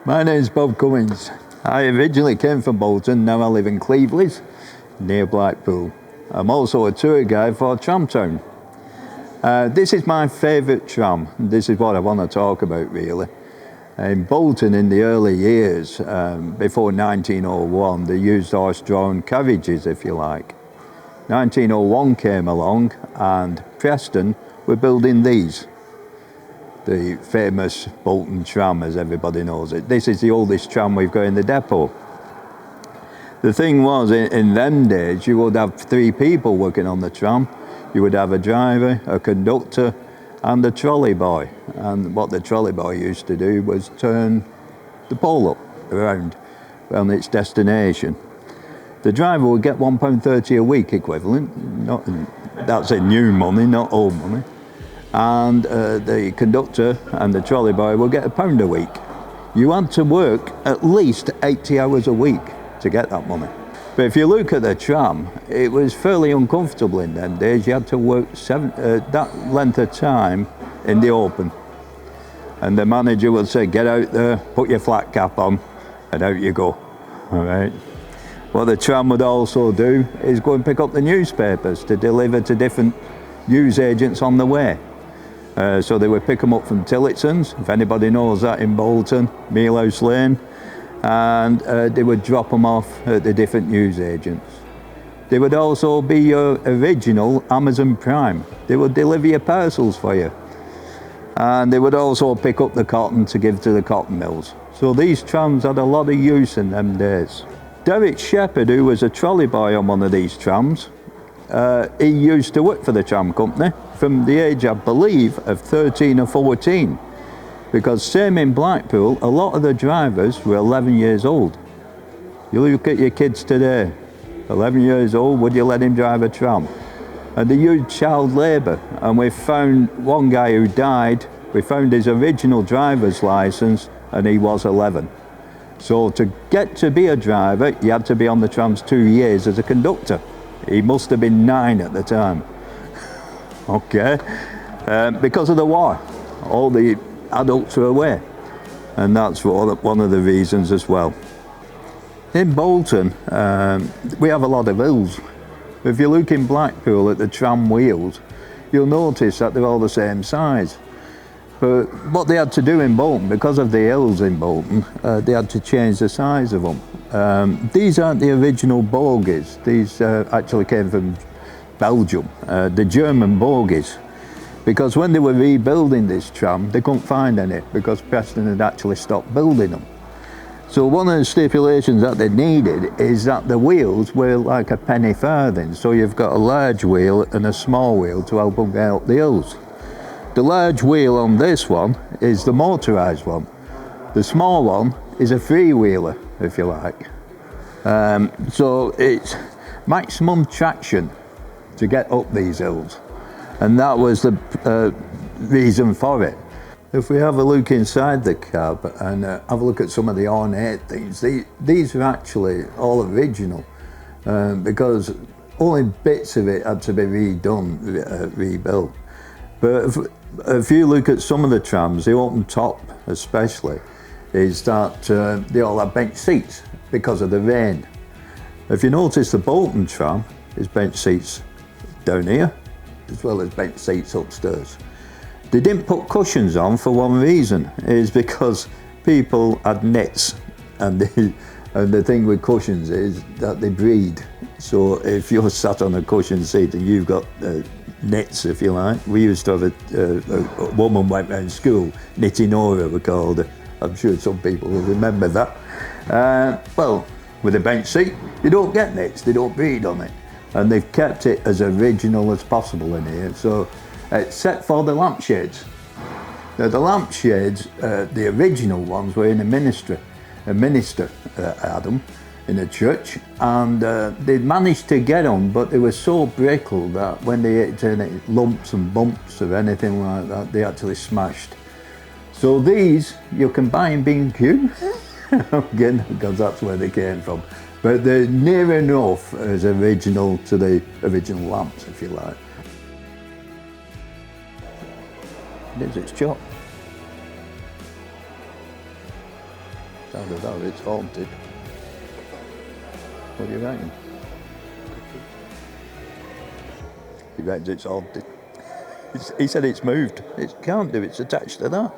My name's Bob Cummins. I originally came from Bolton, now I live in Cleveland, near Blackpool. I'm also a tour guide for Tram. This is my favourite tram. This is what I want to talk about really. In Bolton in the early years, before 1901, they used horse-drawn carriages, if you like. 1901 came along and Preston were building these. The famous Bolton Tram, as everybody knows it. This is the oldest tram we've got in the depot. The thing was, in them days, you would have 3 people working on the tram. You would have a driver, a conductor, and a trolley boy. And what the trolley boy used to do was turn the pole up around its destination. The driver would get £1.30 a week equivalent. That's in new money, not old money. And the conductor and the trolley boy will get £1 a week. You had to work at least 80 hours a week to get that money. But if you look at the tram, it was fairly uncomfortable in them days. You had to work that length of time in the open. And the manager would say, get out there, put your flat cap on, and out you go. All right. What the tram would also do is go and pick up the newspapers to deliver to different news agents on the way. So they would pick them up from Tillotson's, if anybody knows that, in Bolton, Mealhouse Lane, and they would drop them off at the different news agents. They would also be your original Amazon Prime. They would deliver your parcels for you. And they would also pick up the cotton to give to the cotton mills. So these trams had a lot of use in them days. Derek Shepherd, who was a trolley boy on one of these trams, he used to work for the tram company from the age, I believe, of 13 or 14. Because same in Blackpool, a lot of the drivers were 11 years old. You look at your kids today, 11 years old, would you let him drive a tram? And they used child labour. And we found one guy who died, we found his original driver's licence, and he was 11. So to get to be a driver, you had to be on the trams 2 years as a conductor. He must have been 9 at the time. Okay, because of the war, all the adults were away, and that's one of the reasons as well. In Bolton, we have a lot of hills. If you look in Blackpool at the tram wheels, you'll notice that they're all the same size. But what they had to do in Bolton, because of the hills in Bolton, they had to change the size of them. These aren't the original bogies. These actually came from Belgium, the German bogies. Because when they were rebuilding this tram, they couldn't find any because Preston had actually stopped building them. So one of the stipulations that they needed is that the wheels were like a penny farthing. So you've got a large wheel and a small wheel to help them get up the hills. The large wheel on this one is the motorised one. The small one is a three-wheeler, if you like. So it's maximum traction to get up these hills. And that was the reason for it. If we have a look inside the cab and have a look at some of the ornate things, these are actually all original because only bits of it had to be redone, rebuilt. But if you look at some of the trams, the open top especially, is that they all have bench seats because of the rain. If you notice, the Bolton tram is bench seats down here, as well as bench seats upstairs. They didn't put cushions on for one reason, is because people had nets, and the thing with cushions is that they breed. So if you're sat on a cushion seat and you've got nets, if you like, we used to have a woman went around school, Knitting Nora we called her. I'm sure some people will remember that. Well, with a bench seat, you don't get nets, they don't breed on it. And they've kept it as original as possible in here, so except for the lampshades. Now the lampshades, the original ones were in a ministry. A minister had them in a church, and they managed to get them, but they were so brittle that when they hit any lumps and bumps or anything like that, they actually smashed. So these, you can buy in B&Q, again, because that's where they came from. But they're near enough as original to the original lamps, if you like. It is, it's chopped. I don't know, it's haunted. What do you reckon? He reckons it's haunted. He said it's moved. It can't do, it's attached to that.